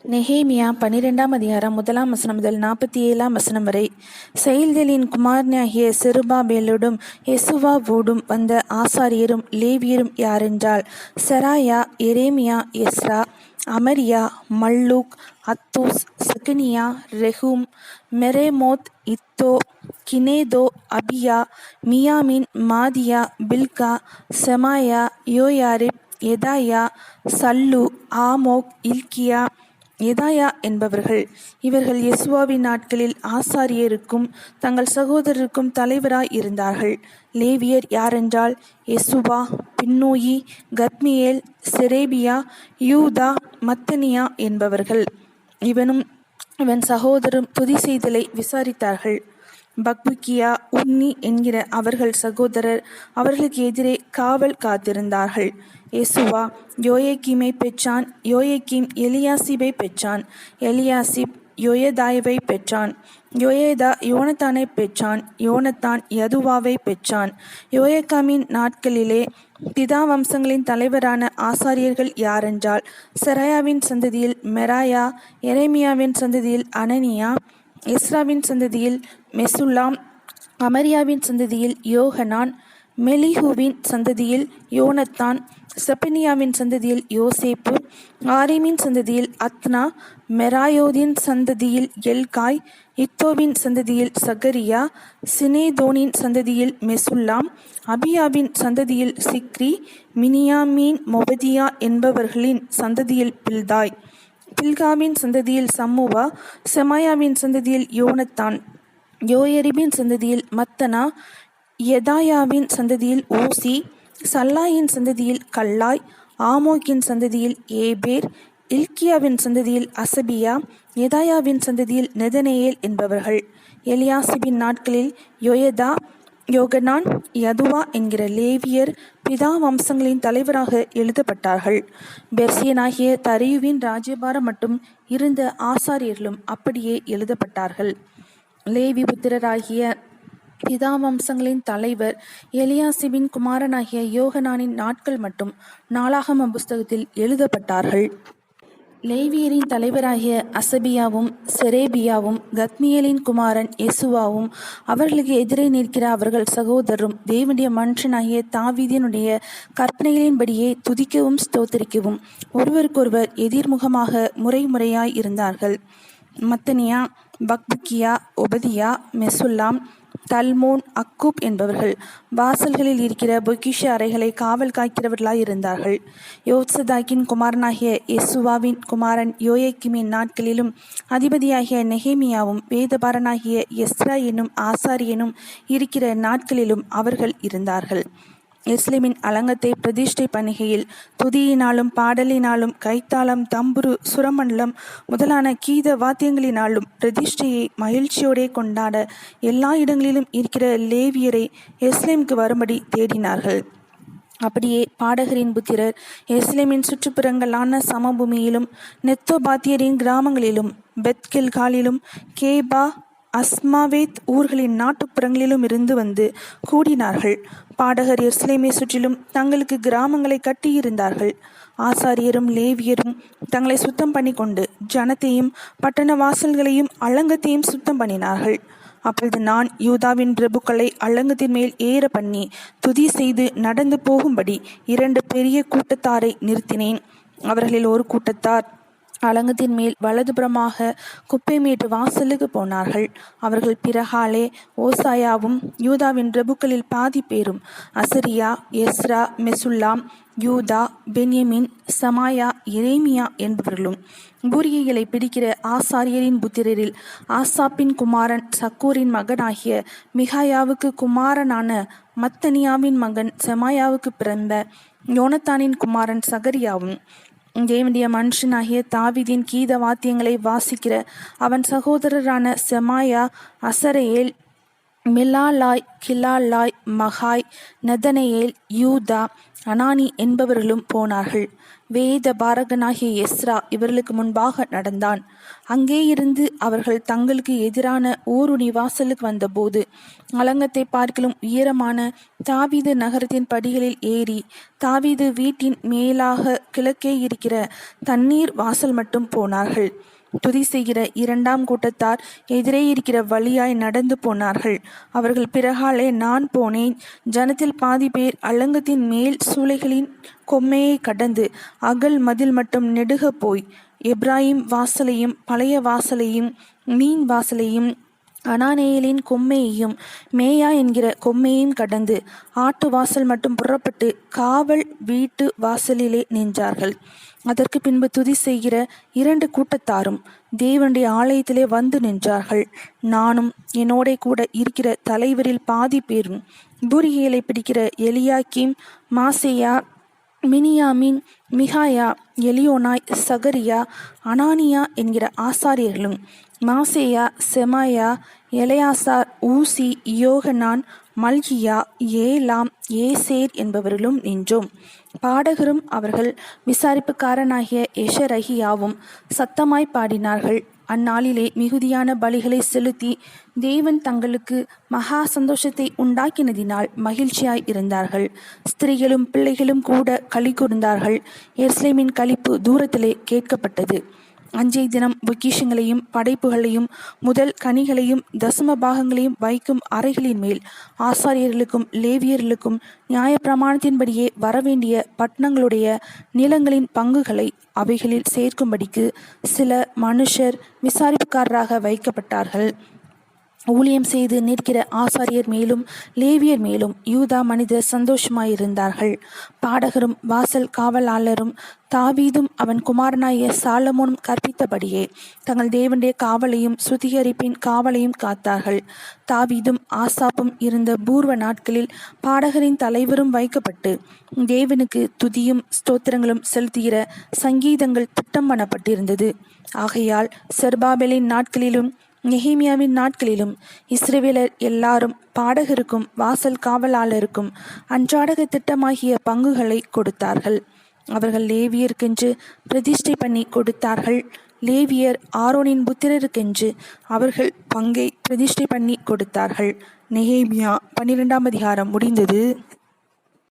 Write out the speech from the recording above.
நெகேமியா 12ஆம் அதிகாரம் 1ஆம் வசனம் முதல் 47ஆம் வசனம் வரை. செயல்தலின் குமாரனாகிய செருபாபேலோடும் யெசுவாவோடும் வந்த ஆசாரியரும் லேவியரும் யாரென்றால், செராயா, எரேமியா, எஸ்ரா, அமரியா, மல்லூக், அத்தூஸ், செகனியா, ரெஹூம், மெரேமோத், இத்தோ, கினேதோ, அபியா, மியாமின், மாதியா, பில்கா, செமாயா, யோயாரிப், எதாயா, சல்லு, ஆமோக், இல்கியா, எதாயா என்பவர்கள். இவர்கள் யெசுவாவின் நாட்களில் ஆசாரியருக்கும் தங்கள் சகோதரருக்கும் தலைவராய் இருந்தார்கள். லேவியர் யாரென்றால், யெசுவா, பின்னூயி, கத்மியேல், செரேபியா, யூதா, மத்தனியா என்பவர்கள். இவனும் இவன் சகோதரரும் துதி செய்தலை விசாரித்தார்கள். பக்புக்கியா, உன்னி என்கிற அவர்கள் சகோதரர் அவர்களுக்கு எதிரே காவல் காத்திருந்தார்கள். யெசுவா யோயக்கீமை பெற்றான். யோயக்கீம் எலியாசிபை பெற்றான். எலியாசிப் யோயதாவை பெற்றான். யோயதா யோனத்தானை பெற்றான். யோனத்தான் யதுவாவை பெற்றான். யோயக்காமின் நாட்களிலே பிதா வம்சங்களின் தலைவரான ஆசாரியர்கள் யாரென்றால், செராயாவின் சந்ததியில் மெராயா, எரேமியாவின் சந்ததியில் அனனியா, எஸ்ராவின் சந்ததியில் மெசுல்லாம், அமரியாவின் சந்ததியில் யோகனான், மெலிஹுவின் சந்ததியில் யோனத்தான், செபனியாவின் சந்ததியில் யோசேப்பு, ஆரிமின் சந்ததியில் அத்னா, மெராயோதின் சந்ததியில் எல்காய், இத்தோவின் சந்ததியில் சகரியா, சினேதோனின் சந்ததியில் மெசுல்லாம், அபியாவின் சந்ததியில் சிக்ரி, மினியாமீன், மொபதியா என்பவர்களின் சந்ததியில் பில்தாய், பில்காவின் சந்ததியில் சம்முவா, செமாயாவின் சந்ததியில் யோனத்தான், யோயரிபின் சந்ததியில் மத்தனா, யெதாயாவின் சந்ததியில் ஓசி, சல்லாயின் சந்ததியில் கல்லாய், ஆமோக்கின் சந்ததியில் ஏபேர், இல்கியாவின் சந்ததியில் அசபியா, யெதாயாவின் சந்ததியில் நெதனேயேல் என்பவர்கள். எலியாசிபின் நாட்களில் யோயதா, யோகனான், யதுவா என்கிற லேவியர் பிதா வம்சங்களின் தலைவராக எழுதப்பட்டார்கள். பெர்சியனாகிய தரியுவின் ராஜ்யபாரம் மட்டும் இருந்த ஆசாரியர்களும் அப்படியே எழுதப்பட்டார்கள். லேவி புத்திரராகிய பிதா வம்சங்களின் தலைவர் எலியாசிபின் குமாரனாகிய யோகனானின் நாட்கள் மட்டும் நாளாகம புஸ்தகத்தில் எழுதப்பட்டார்கள். லேவியரின் தலைவராகிய அசபியாவும் செரேபியாவும் கத்மியேலின் குமாரன் யெசுவாவும் அவர்களுக்கு எதிரே நிற்கிற அவர்கள் சகோதரரும் தேவனுடைய மனுஷனாகிய தாவீதினுடைய கற்பனைகளின்படியே துதிக்கவும் ஸ்தோத்திரிக்கவும் ஒருவருக்கொருவர் எதிர்முகமாக முறையாய் இருந்தார்கள். மத்தனியா, பக்புக்கியா, ஒபதியா, மெசுல்லாம், தல்மோன், அக்கூப் என்பவர்கள் வாசல்களில் இருக்கிற பொக்கிஷ அறைகளை காவல் காக்கிறவர்களாய் இருந்தார்கள். யோத்சதாக்கின் குமாரனாகிய யெசுவாவின் குமாரன் யோயக்கிமின் நாட்களிலும் அதிபதியாகிய நெகேமியாவும் வேதபாரனாகிய எஸ்ரா என்னும் ஆசாரியனும் இருக்கிற நாட்களிலும் அவர்கள் இருந்தார்கள். எருசலேமின் அலங்கத்தை பிரதிஷ்டை பண்ணுகையில் துதியினாலும் பாடலினாலும் கைத்தாளம், தம்புரு, சுரமண்டலம் முதலான கீத வாத்தியங்களினாலும் பிரதிஷ்டையை மகிழ்ச்சியோடே கொண்டாட எல்லா இடங்களிலும் இருக்கிற லேவியரை எருசலேமுக்கு வரும்படி தேடினார்கள். அப்படியே பாடகரின் புத்திரர் எருசலேமின் சுற்றுப்புறங்களான சமபூமியிலும் நெத்தோபாத்தியரின் கிராமங்களிலும் பெத்கில்காலிலும் கேபா, அஸ்மாவேத் ஊர்களின் நாட்டுப்புறங்களிலும் இருந்து வந்து கூடினார்கள். பாடகர் எருசலேமை சுற்றிலும் தங்களுக்கு கிராமங்களை கட்டியிருந்தார்கள். ஆசாரியரும் லேவியரும் தங்களை சுத்தம் பண்ணி கொண்டு ஜனத்தையும் பட்டண வாசல்களையும் அலங்கத்தையும் சுத்தம் பண்ணினார்கள். அப்பொழுது நான் யூதாவின் பிரபுக்களை அலங்கத்தின் மேல் ஏற பண்ணி துதி செய்து நடந்து போகும்படி 2 பெரிய கூட்டத்தாரை நிறுத்தினேன். அவர்களில் ஒரு கூட்டத்தார் அலங்கத்தின் மேல் வலதுபுறமாக குப்பைமேட்டு வாசலுக்கு போனார்கள். அவர்கள் பிறகாலே ஓசாயாவும் யூதாவின் பிரபுக்களில் பாதி பேரும் அசரியா, எஸ்ரா, மெசுல்லாம், யூதா, பென்யமின், சமாயா, எரேமியா என்பவர்களும். பூரிகைகளை பிடிக்கிற ஆசாரியரின் புத்திரரில் ஆசாப்பின் குமாரன் சக்கூரின் மகனாகிய மிகாயாவுக்கு குமாரனான மத்தனியாவின் மகன் செமாயாவுக்கு பிறந்த யோனத்தானின் குமாரன் சகரியாவும், தேவனுடைய மனுஷனாகிய தாவீதின் கீத வாத்தியங்களை வாசிக்கிற அவன் சகோதரரான செமாயா, அசரேல், மிலாலாய், கிலாலாய், மகாய், நெதனெயேல், யூதா, அனானி என்பவர்களும் போனார்கள். வேத பாரகனாகிய எஸ்ரா இவர்களுக்கு முன்பாக நடந்தான். அங்கேயிருந்து அவர்கள் தங்களுக்கு எதிரான ஊருணி வாசலுக்கு வந்தபோது அலங்கத்தை பார்க்கிலும் உயரமான தாவீது நகரத்தின் படிகளில் ஏறி தாவீது வீட்டின் மேலாக கிழக்கே இருக்கிற தண்ணீர் வாசல் மட்டும் போனார்கள். துதி செய்கிற இரண்டாம் கூட்டத்தார் எதிரே இருக்கிற வழியாய் நடந்து போனார்கள். அவர்கள் பிறகாலே நான் போனேன். ஜனத்தில் பாதி பேர் அலங்கத்தின் மேல் சூளைகளின் கொம்மையை கடந்து அகல் மதில் மட்டும் நெடுக போய் எப்ராயிம் வாசலையும் பழைய வாசலையும் மீன் வாசலையும் அனானேயலின் கொம்மையையும் மேயா என்கிற கொம்மையையும் கடந்து ஆட்டு வாசல் மட்டும் புறப்பட்டு காவல் வீட்டு வாசலிலே நின்றார்கள். அதற்கு பின்பு துதி செய்கிற இரண்டு கூட்டத்தாரும் தேவனுடைய ஆலயத்திலே வந்து நின்றார்கள். நானும் என்னோட கூட இருக்கிற தலைவரில் பாதி பேரும் பூரிகைகளை பிடிக்கிற எலியாக்கீம், மாசேயா, மினியாமின், மிகாயா, எலியோனாய், சகரியா, அனானியா என்கிற ஆசாரியர்களும் மாசேயா, செமாயா, எலையாசார், ஊசி, யோகனான், மல்கியா, ஏலாம், ஏசேர் என்பவர்களும் நின்றோம். பாடகரும் அவர்கள் விசாரிப்புக்காரனாகிய எஷரகியாவும் சத்தமாய் பாடினார்கள். அந்நாளிலே மிகுதியான பலிகளை செலுத்தி தேவன் தங்களுக்கு மகா சந்தோஷத்தை உண்டாக்கினதினால் மகிழ்ச்சியாய் இருந்தார்கள். ஸ்திரீகளும் பிள்ளைகளும் கூட களி கூர்ந்தார்கள். எருசலேமின் களிப்பு தூரத்திலே கேட்கப்பட்டது. அன்றைய தினம் பொக்கிஷங்களையும் படைப்புகளையும் முதல் கனிகளையும் தசம பாகங்களையும் வைக்கும் அறைகளின் மேல் ஆசாரியர்களுக்கும் லேவியர்களுக்கும் நியாயப்பிரமாணத்தின்படியே வரவேண்டிய பட்டணங்களுடைய நிலங்களின் பங்குகளை அவைகளில் சேர்க்கும்படிக்கு சில மனுஷர் விசாரிப்புக்காரராக வைக்கப்பட்டார்கள். ஊழியம் செய்து நிற்கிற ஆசாரியர் மேலும் லேவியர் மேலும் யூதா மனிதர் சந்தோஷமாயிருந்தார்கள். பாடகரும் வாசல் காவலாளரும் தாவீதும் அவன் குமாரனாய சாலமோனும் கற்பித்தபடியே தங்கள் தேவனுடைய காவலையும் சுத்திகரிப்பின் காவலையும் காத்தார்கள். தாவீதும் ஆசாப்பும் இருந்த பூர்வ நாட்களில் பாடகரின் தலைவரும் வைக்கப்பட்டு தேவனுக்கு துதியும் ஸ்தோத்திரங்களும் செலுத்துகிற சங்கீதங்கள் திட்டம் பண்ணப்பட்டிருந்தது. ஆகையால் செருபாபேலின் நாட்களிலும் நெகேமியாவின் நாட்களிலும் இஸ்ரவேலர் எல்லாரும் பாடகருக்கும் வாசல் காவலாளருக்கும் அன்றாடக திட்டமாகிய பங்குகளை கொடுத்தார்கள். அவர்கள் லேவியருக்கென்று பிரதிஷ்டை பண்ணி கொடுத்தார்கள். லேவியர் ஆரோனின் புத்திரருக்கென்று அவர்கள் பங்கை பிரதிஷ்டை பண்ணி கொடுத்தார்கள். நெகேமியா 12ஆம் அதிகாரம் முடிந்தது.